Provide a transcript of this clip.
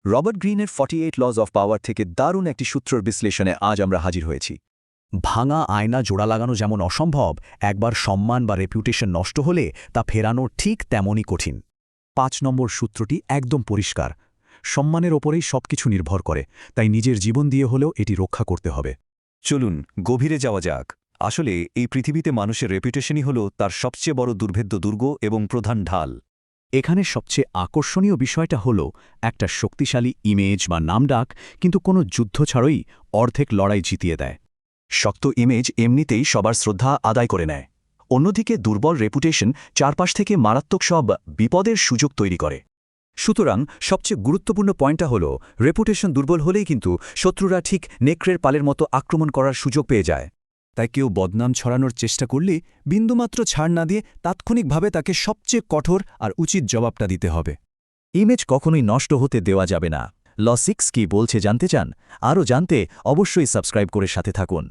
Robert গ্রিনের 48 lodge of power থেকে দারুণ একটি সূত্রর বিশ্লেষণে আজ আমরা হাজির হয়েছি। ভাঙা আয়না জোড়া লাগানো যেমন অসম্ভব, একবার সম্মান বা রেপুটেশন নষ্ট হলে তা ফেরানো ঠিক তেমনই কঠিন। ৫ নম্বর সূত্রটি একদম পরিষ্কার। সম্মানের ওপরেই সবকিছু নির্ভর করে, তাই নিজের জীবন দিয়ে হলেও এটি রক্ষা করতে হবে। চলুন গভীরে যাওয়া যাক। আসলে এই পৃথিবীতে মানুষের রেপুটেশনই হল তার সবচেয়ে বড় দুর্ভেদ্য দুর্গ এবং প্রধান ঢাল। এখানে সবচেয়ে আকর্ষণীয় বিষয়টা হল একটা শক্তিশালী ইমেজ বা নামডাক কিন্তু কোনো যুদ্ধ ছাড়াই অর্ধেক লড়াই জিতিয়ে দেয়। শক্ত ইমেজ এমনিতেই সবার শ্রদ্ধা আদায় করে নেয়, অন্যদিকে দুর্বল রেপুটেশন চারপাশ থেকে মারাত্মক সব বিপদের সুযোগ তৈরি করে। সুতরাং সবচেয়ে গুরুত্বপূর্ণ পয়েন্টটা হল, রেপুটেশন দুর্বল হলেই কিন্তু শত্রুরা ঠিক নেকড়ের পালের মতো আক্রমণ করার সুযোগ পেয়ে যায়। তাই কেউ বদনাম ছড়ানোর চেষ্টা করলে বিন্দুমাত্র ছাড় না দিয়ে তাৎক্ষণিকভাবে তাকে সবচেয়ে কঠোর আর উচিত জবাবটা দিতে হবে। ইমেজ কখনোই নষ্ট হতে দেওয়া যাবে না। ল 6 কি বলছে জানতে চান? আরও জানতে অবশ্যই সাবস্ক্রাইব করে সাথে থাকুন।